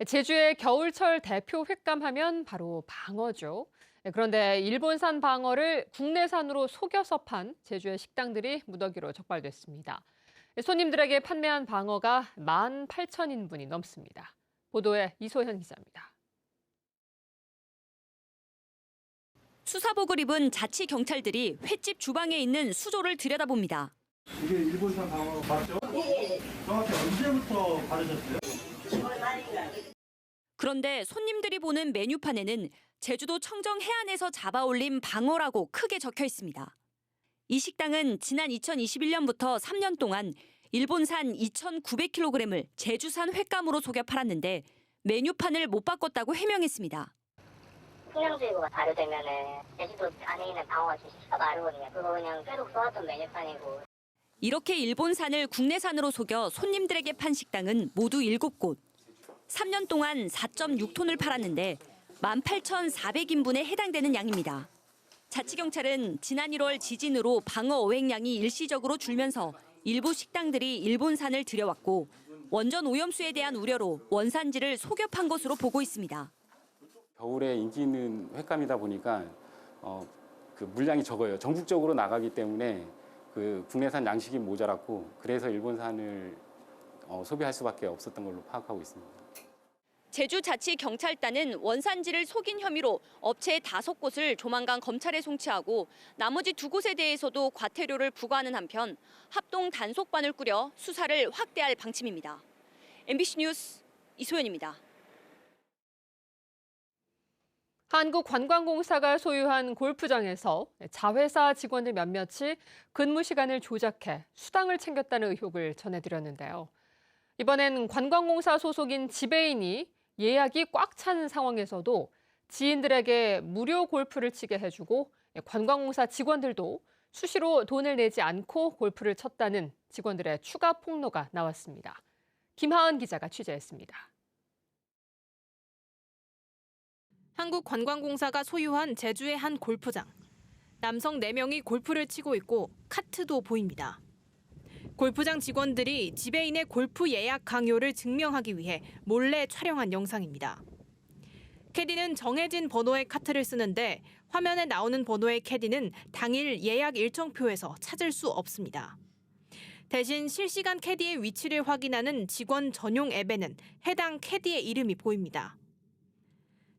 제주의 겨울철 대표 횟감하면 바로 방어죠. 그런데 일본산 방어를 국내산으로 속여서 판 제주의 식당들이 무더기로 적발됐습니다. 손님들에게 판매한 방어가 18,000인분이 넘습니다. 보도에 이소현 기자입니다. 수사복을 입은 자치 경찰들이 횟집 주방에 있는 수조를 들여다봅니다. 이게 일본산 방어 맞죠? 네. 정확히 언제부터 바르셨어요? 그런데 손님들이 보는 메뉴판에는 제주도 청정 해안에서 잡아올린 방어라고 크게 적혀 있습니다. 이 식당은 지난 2021년부터 3년 동안 일본산 2,900kg을 제주산 횟감으로 속여 팔았는데 메뉴판을 못 바꿨다고 해명했습니다. 풍량주의보가 발효되면은 제주도 안에 있는 방어가 주시가 마르거든요. 그거 그냥 계속 써왔던 메뉴판이고. 이렇게 일본산을 국내산으로 속여 손님들에게 판 식당은 모두 7곳. 3년 동안 4.6톤을 팔았는데 18,400인분에 해당되는 양입니다. 자치경찰은 지난 1월 지진으로 방어 어획량이 일시적으로 줄면서 일부 식당들이 일본산을 들여왔고 원전 오염수에 대한 우려로 원산지를 속여 판 것으로 보고 있습니다. 겨울에 인기 있는 횟감이다 보니까 그 물량이 적어요. 전국적으로 나가기 때문에 그 국내산 양식이 모자랐고 그래서 일본산을 소비할 수밖에 없었던 걸로 파악하고 있습니다. 제주자치경찰단은 원산지를 속인 혐의로 업체 5곳을 조만간 검찰에 송치하고 나머지 2곳에 대해서도 과태료를 부과하는 한편 합동 단속반을 꾸려 수사를 확대할 방침입니다. MBC 뉴스 이소연입니다. 한국관광공사가 소유한 골프장에서 자회사 직원들 몇몇이 근무 시간을 조작해 수당을 챙겼다는 의혹을 전해드렸는데요. 이번엔 관광공사 소속인 지배인이 예약이 꽉 찬 상황에서도 지인들에게 무료 골프를 치게 해주고 관광공사 직원들도 수시로 돈을 내지 않고 골프를 쳤다는 직원들의 추가 폭로가 나왔습니다. 김하은 기자가 취재했습니다. 한국관광공사가 소유한 제주의 한 골프장. 남성 4명이 골프를 치고 있고 카트도 보입니다. 골프장 직원들이 지배인의 골프 예약 강요를 증명하기 위해 몰래 촬영한 영상입니다. 캐디는 정해진 번호의 카트를 쓰는데 화면에 나오는 번호의 캐디는 당일 예약 일정표에서 찾을 수 없습니다. 대신 실시간 캐디의 위치를 확인하는 직원 전용 앱에는 해당 캐디의 이름이 보입니다.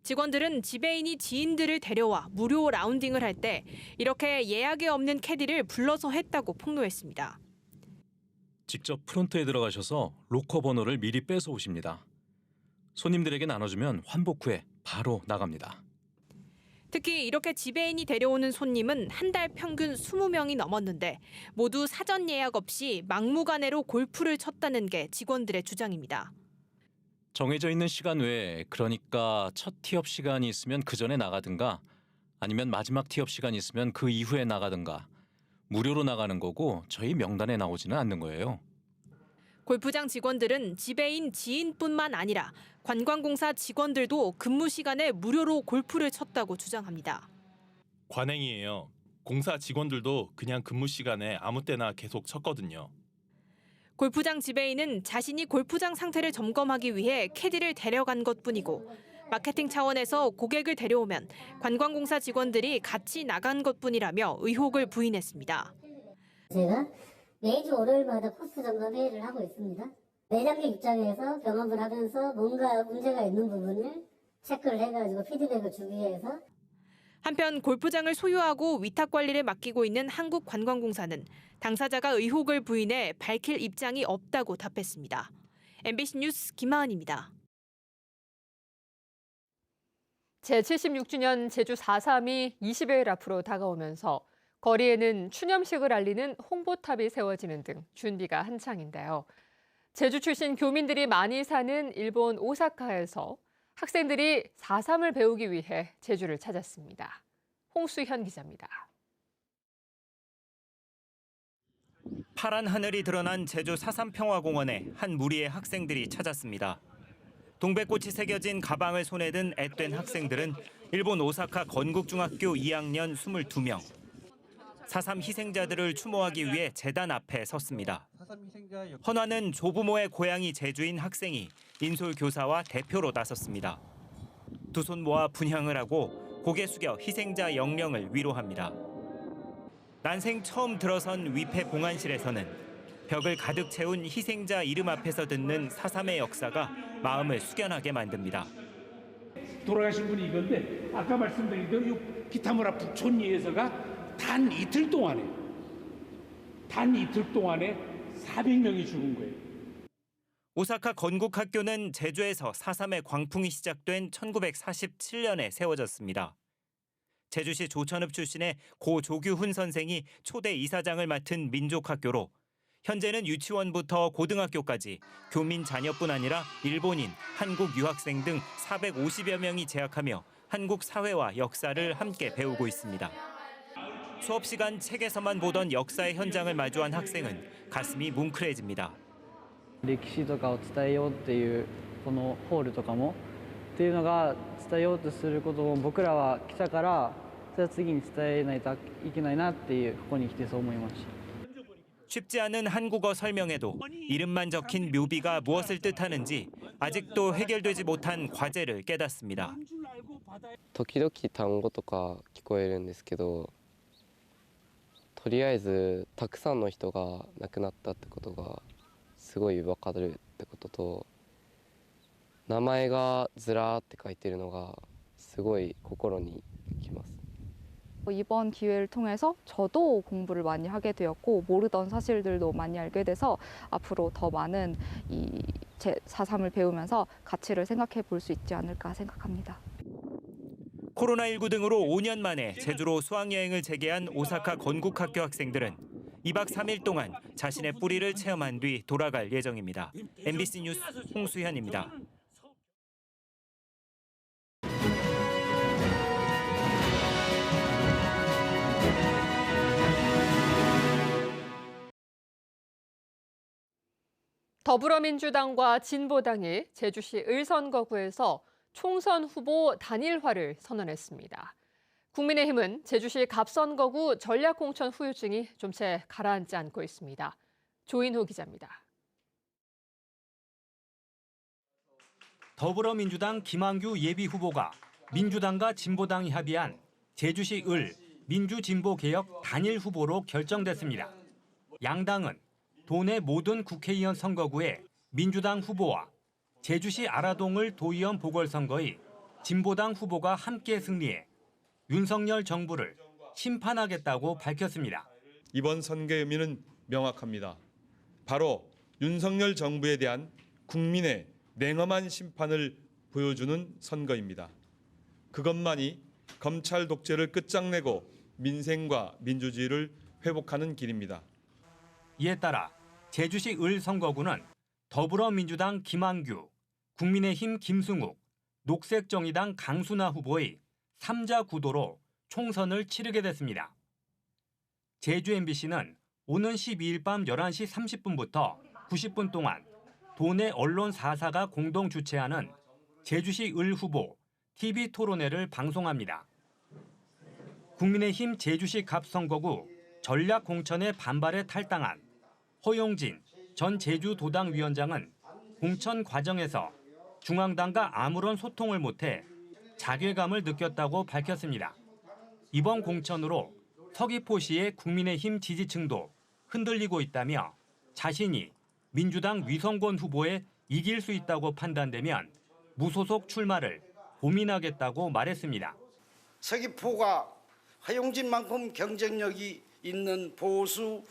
직원들은 지배인이 지인들을 데려와 무료 라운딩을 할 때 이렇게 예약이 없는 캐디를 불러서 했다고 폭로했습니다. 직접 프론트에 들어가셔서 로커 번호를 미리 뺏어 오십니다. 손님들에게 나눠주면 환복 후에 바로 나갑니다. 특히 이렇게 지배인이 데려오는 손님은 한 달 평균 20명이 넘었는데 모두 사전 예약 없이 막무가내로 골프를 쳤다는 게 직원들의 주장입니다. 정해져 있는 시간 외에 그러니까 첫 티업 시간이 있으면 그 전에 나가든가 아니면 마지막 티업 시간이 있으면 그 이후에 나가든가 무료로 나가는 거고 저희 명단에 나오지는 않는 거예요. 골프장 직원들은 지배인 지인뿐만 아니라 관광공사 직원들도 근무 시간에 무료로 골프를 쳤다고 주장합니다. 관행이에요. 공사 직원들도 그냥 근무 시간에 아무 때나 계속 쳤거든요. 골프장 지배인은 자신이 골프장 상태를 점검하기 위해 캐디를 데려간 것뿐이고 마케팅 차원에서 고객을 데려오면 관광공사 직원들이 같이 나간 것뿐이라며 의혹을 부인했습니다. 제가 매주 월요일마다 코스 점검 회의를 하고 있습니다. 매장객 입장에서 경험을 하면서 뭔가 문제가 있는 부분을 체크를 해가지고 피드백을 주기 위해서. 한편 골프장을 소유하고 위탁 관리를 맡기고 있는 한국관광공사는 당사자가 의혹을 부인해 밝힐 입장이 없다고 답했습니다. MBC 뉴스 김하은입니다. 제76주년 제주 4.3이 20여일 앞으로 다가오면서 거리에는 추념식을 알리는 홍보탑이 세워지는 등 준비가 한창인데요. 제주 출신 교민들이 많이 사는 일본 오사카에서 학생들이 4.3을 배우기 위해 제주를 찾았습니다. 홍수현 기자입니다. 파란 하늘이 드러난 제주 4.3 평화공원에 한 무리의 학생들이 찾았습니다. 동백꽃이 새겨진 가방을 손에 든 앳된 학생들은 일본 오사카 건국중학교 2학년 22명. 4.3 희생자들을 추모하기 위해 재단 앞에 섰습니다. 헌화는 조부모의 고향이 제주인 학생이 인솔 교사와 대표로 나섰습니다. 두 손 모아 분향을 하고 고개 숙여 희생자 영령을 위로합니다. 난생 처음 들어선 위패 봉안실에서는 벽을 가득 채운 희생자 이름 앞에서 듣는 4.3의 역사가 마음을 숙연하게 만듭니다. 돌아가신 분이 이건데 아까 말씀드린 대로 기타무라 북촌 예에서가 단 이틀 동안에 400명이 죽은 거예요. 오사카 건국학교는 제주에서 4.3의 광풍이 시작된 1947년에 세워졌습니다. 제주시 조천읍 출신의 고 조규훈 선생이 초대 이사장을 맡은 민족학교로 현재는 유치원부터 고등학교까지 교민 자녀뿐 아니라 일본인, 한국 유학생 등 450여 명이 재학하며 한국 사회와 역사를 함께 배우고 있습니다. 수업 시간 책에서만 보던 역사의 현장을 마주한 학생은 가슴이 뭉클해집니다. 歴史とかを伝えようっていうこのホールとかもっていうのが伝えようとすることを僕らは来たからそれは次に伝えないといけないなっていうここに来てそう思いました。 쉽지 않은 한국어 설명에도 이름만 적힌 묘비가 무엇을 뜻하는지 아직도 해결되지 못한 과제를 깨닫습니다. 時々単語とか聞こえるんですけど、とりあえずたくさんの人が亡くなったってことがすごい分かるってことと、名前がずらーって書いてるのがすごい心にきます。 이번 기회를 통해서 저도 공부를 많이 하게 되었고 모르던 사실들도 많이 알게 돼서 앞으로 더 많은 이 4.3을 배우면서 가치를 생각해 볼 수 있지 않을까 생각합니다. 코로나19 등으로 5년 만에 제주로 수학여행을 재개한 오사카 건국학교 학생들은 2박 3일 동안 자신의 뿌리를 체험한 뒤 돌아갈 예정입니다. MBC 뉴스 홍수현입니다. 더불어민주당과 진보당이 제주시 을선거구에서 총선 후보 단일화를 선언했습니다. 국민의힘은 제주시 갑선거구 전략공천 후유증이 좀채 가라앉지 않고 있습니다. 조인호 기자입니다. 더불어민주당 김한규 예비후보가 민주당과 진보당이 합의한 제주시 을 민주진보개혁 단일 후보로 결정됐습니다. 양당은 도내 모든 국회의원 선거구에 민주당 후보와 제주시 아라동을 도의원 보궐선거의 진보당 후보가 함께 승리해 윤석열 정부를 심판하겠다고 밝혔습니다. 이번 선거의 의미는 명확합니다. 바로 윤석열 정부에 대한 국민의 냉엄한 심판을 보여주는 선거입니다. 그것만이 검찰 독재를 끝장내고 민생과 민주주의를 회복하는 길입니다. 이에 따라 제주시 을 선거구는 더불어민주당 김한규, 국민의힘 김승욱, 녹색정의당 강순아 후보의 3자 구도로 총선을 치르게 됐습니다. 제주 MBC는 오는 12일 밤 11시 30분부터 90분 동안 도내 언론 4사가 공동 주최하는 제주시 을 후보 TV 토론회를 방송합니다. 국민의힘 제주시 갑 선거구 전략 공천에 반발해 탈당한 허용진 전 제주도당 위원장은 공천 과정에서 중앙당과 아무런 소통을 못해 자괴감을 느꼈다고 밝혔습니다. 이번 공천으로 서귀포시의 국민의힘 지지층도 흔들리고 있다며 자신이 민주당 위성권 후보에 이길 수 있다고 판단되면 무소속 출마를 고민하겠다고 말했습니다. 서귀포가 허용진만큼 경쟁력이 있는 보수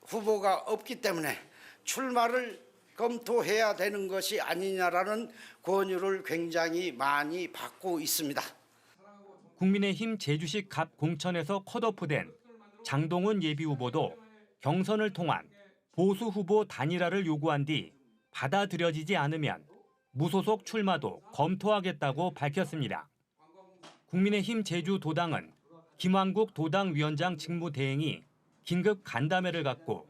후보가 없기 때문에 출마를 검토해야 되는 것이 아니냐라는 권유를 굉장히 많이 받고 있습니다. 국민의힘 제주시 갑 공천에서 컷오프된 장동훈 예비후보도 경선을 통한 보수 후보 단일화를 요구한 뒤 받아들여지지 않으면 무소속 출마도 검토하겠다고 밝혔습니다. 국민의힘 제주도당은 김한국 도당위원장 직무대행이 긴급 간담회를 갖고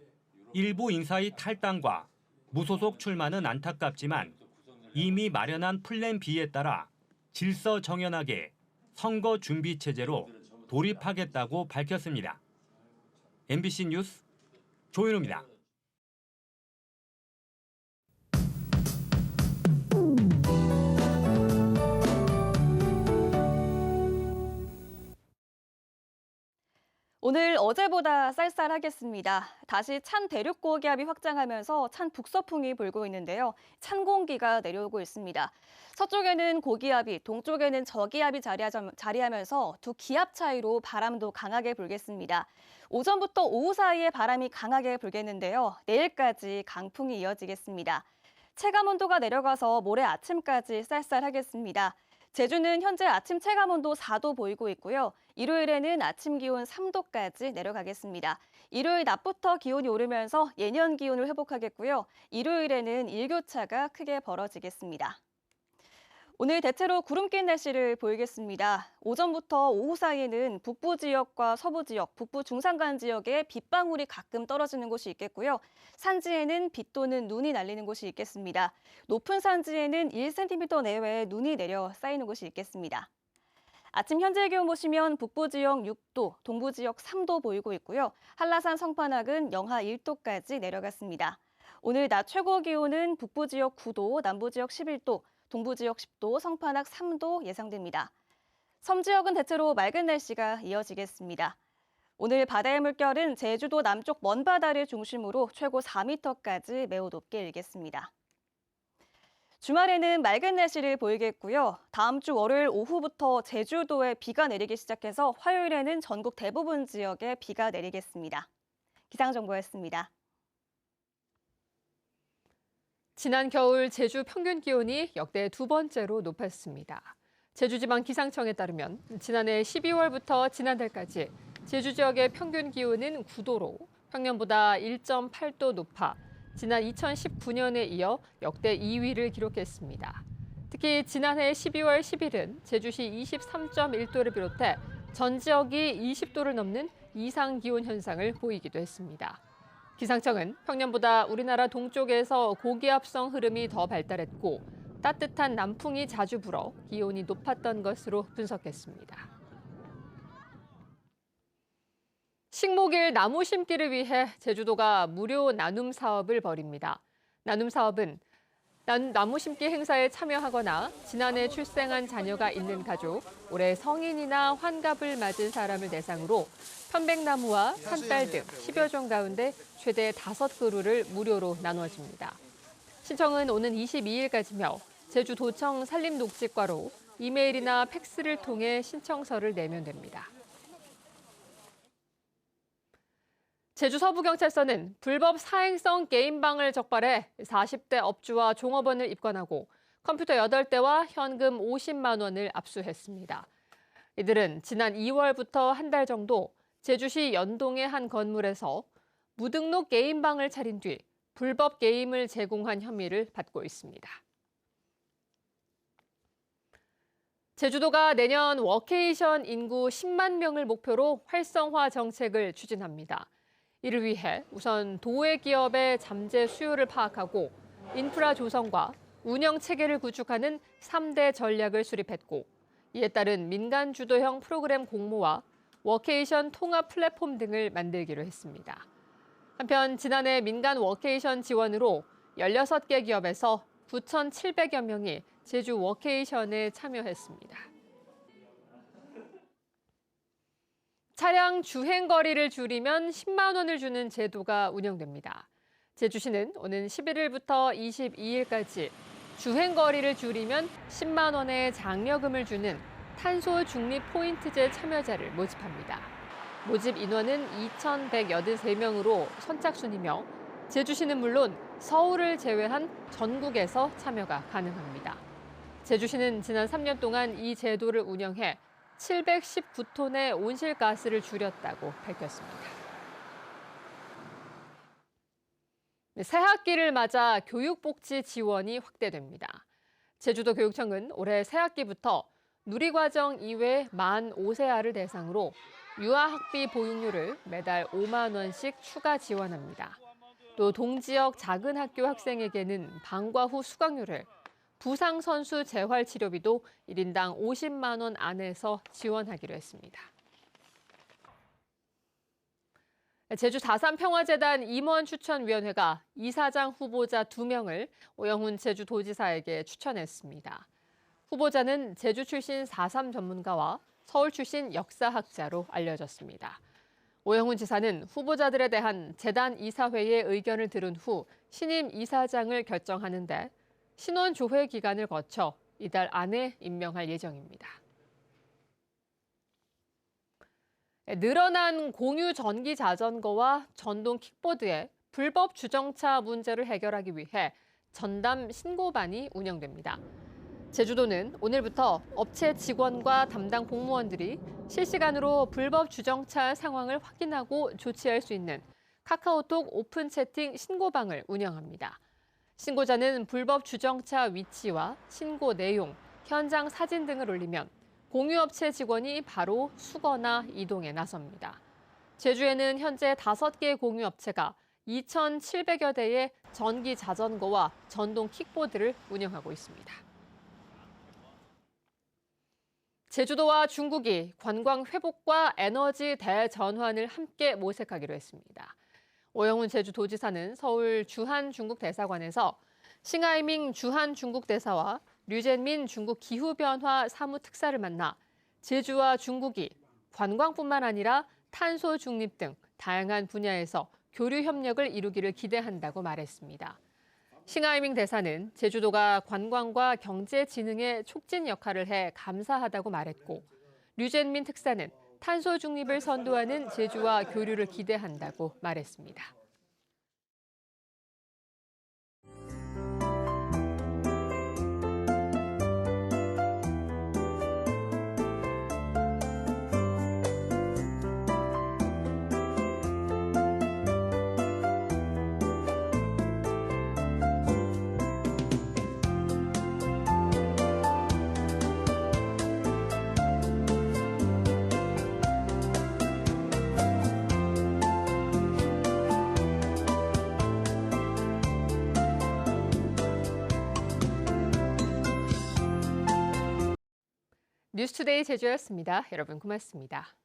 일부 인사의 탈당과 무소속 출마는 안타깝지만 이미 마련한 플랜 B에 따라 질서 정연하게 선거 준비 체제로 돌입하겠다고 밝혔습니다. MBC 뉴스 조인호입니다. 오늘 어제보다 쌀쌀하겠습니다. 다시 찬 대륙 고기압이 확장하면서 찬 북서풍이 불고 있는데요. 찬 공기가 내려오고 있습니다. 서쪽에는 고기압이, 동쪽에는 저기압이 자리하면서 두 기압 차이로 바람도 강하게 불겠습니다. 오전부터 오후 사이에 바람이 강하게 불겠는데요. 내일까지 강풍이 이어지겠습니다. 체감 온도가 내려가서 모레 아침까지 쌀쌀하겠습니다. 제주는 현재 아침 체감온도 4도 보이고 있고요. 일요일에는 아침 기온 3도까지 내려가겠습니다. 일요일 낮부터 기온이 오르면서 예년 기온을 회복하겠고요. 일요일에는 일교차가 크게 벌어지겠습니다. 오늘 대체로 구름 낀 날씨를 보이겠습니다. 오전부터 오후 사이에는 북부 지역과 서부 지역, 북부 중산간 지역에 빗방울이 가끔 떨어지는 곳이 있겠고요. 산지에는 비 또는 눈이 날리는 곳이 있겠습니다. 높은 산지에는 1cm 내외의 눈이 내려 쌓이는 곳이 있겠습니다. 아침 현재 기온 보시면 북부 지역 6도, 동부 지역 3도 보이고 있고요. 한라산 성판악은 영하 1도까지 내려갔습니다. 오늘 낮 최고 기온은 북부 지역 9도, 남부 지역 11도, 동부 지역 10도, 성판악 3도 예상됩니다. 섬 지역은 대체로 맑은 날씨가 이어지겠습니다. 오늘 바다의 물결은 제주도 남쪽 먼바다를 중심으로 최고 4m까지 매우 높게 일겠습니다. 주말에는 맑은 날씨를 보이겠고요. 다음 주 월요일 오후부터 제주도에 비가 내리기 시작해서 화요일에는 전국 대부분 지역에 비가 내리겠습니다. 기상정보였습니다. 지난 겨울 제주 평균 기온이 역대 두 번째로 높았습니다. 제주지방기상청에 따르면 지난해 12월부터 지난달까지 제주 지역의 평균 기온은 9도로 평년보다 1.8도 높아 지난 2019년에 이어 역대 2위를 기록했습니다. 특히 지난해 12월 10일은 제주시 23.1도를 비롯해 전 지역이 20도를 넘는 이상 기온 현상을 보이기도 했습니다. 기상청은 평년보다 우리나라 동쪽에서 고기압성 흐름이 더 발달했고 따뜻한 남풍이 자주 불어 기온이 높았던 것으로 분석했습니다. 식목일 나무 심기를 위해 제주도가 무료 나눔 사업을 벌입니다. 나눔 사업은 나무 심기 행사에 참여하거나 지난해 출생한 자녀가 있는 가족, 올해 성인이나 환갑을 맞은 사람을 대상으로 편백나무와 산딸 등 10여 종 가운데 최대 5그루를 무료로 나눠줍니다. 신청은 오는 22일까지며 제주도청 산림녹지과로 이메일이나 팩스를 통해 신청서를 내면 됩니다. 제주 서부경찰서는 불법 사행성 게임방을 적발해 40대 업주와 종업원을 입건하고 컴퓨터 8대와 현금 50만 원을 압수했습니다. 이들은 지난 2월부터 한 달 정도 제주시 연동의 한 건물에서 무등록 게임방을 차린 뒤 불법 게임을 제공한 혐의를 받고 있습니다. 제주도가 내년 워케이션 인구 10만 명을 목표로 활성화 정책을 추진합니다. 이를 위해 우선 도외 기업의 잠재 수요를 파악하고 인프라 조성과 운영 체계를 구축하는 3대 전략을 수립했고 이에 따른 민간 주도형 프로그램 공모와 워케이션 통합 플랫폼 등을 만들기로 했습니다. 한편 지난해 민간 워케이션 지원으로 16개 기업에서 9,700여 명이 제주 워케이션에 참여했습니다. 차량 주행 거리를 줄이면 10만 원을 주는 제도가 운영됩니다. 제주시는 오는 11일부터 22일까지 주행 거리를 줄이면 10만 원의 장려금을 주는 탄소 중립 포인트제 참여자를 모집합니다. 모집 인원은 2,183명으로 선착순이며 제주시는 물론 서울을 제외한 전국에서 참여가 가능합니다. 제주시는 지난 3년 동안 이 제도를 운영해 719톤의 온실가스를 줄였다고 밝혔습니다. 새학기를 맞아 교육복지 지원이 확대됩니다. 제주도 교육청은 올해 새학기부터 누리과정 이외 만 5세아를 대상으로 유아학비 보육료를 매달 5만 원씩 추가 지원합니다. 또 동지역 작은 학교 학생에게는 방과 후 수강료를 부상 선수 재활 치료비도 1인당 50만 원 안에서 지원하기로 했습니다. 제주 4.3 평화재단 임원 추천위원회가 이사장 후보자 2명을 오영훈 제주도지사에게 추천했습니다. 후보자는 제주 출신 4.3 전문가와 서울 출신 역사학자로 알려졌습니다. 오영훈 지사는 후보자들에 대한 재단 이사회의 의견을 들은 후 신임 이사장을 결정하는데 신원 조회 기간을 거쳐 이달 안에 임명할 예정입니다. 늘어난 공유 전기 자전거와 전동 킥보드의 불법 주정차 문제를 해결하기 위해 전담 신고반이 운영됩니다. 제주도는 오늘부터 업체 직원과 담당 공무원들이 실시간으로 불법 주정차 상황을 확인하고 조치할 수 있는 카카오톡 오픈 채팅 신고방을 운영합니다. 신고자는 불법 주정차 위치와 신고 내용, 현장 사진 등을 올리면 공유업체 직원이 바로 수거나 이동에 나섭니다. 제주에는 현재 5개 공유업체가 2,700여 대의 전기 자전거와 전동 킥보드를 운영하고 있습니다. 제주도와 중국이 관광 회복과 에너지 대전환을 함께 모색하기로 했습니다. 오영훈 제주도지사는 서울 주한 중국 대사관에서 싱하이밍 주한 중국 대사와 류젠민 중국 기후변화 사무특사를 만나 제주와 중국이 관광뿐만 아니라 탄소 중립 등 다양한 분야에서 교류 협력을 이루기를 기대한다고 말했습니다. 싱하이밍 대사는 제주도가 관광과 경제 진흥에 촉진 역할을 해 감사하다고 말했고, 류젠민 특사는 탄소 중립을 선도하는 제주와 교류를 기대한다고 말했습니다. 뉴스투데이 제주였습니다. 여러분 고맙습니다.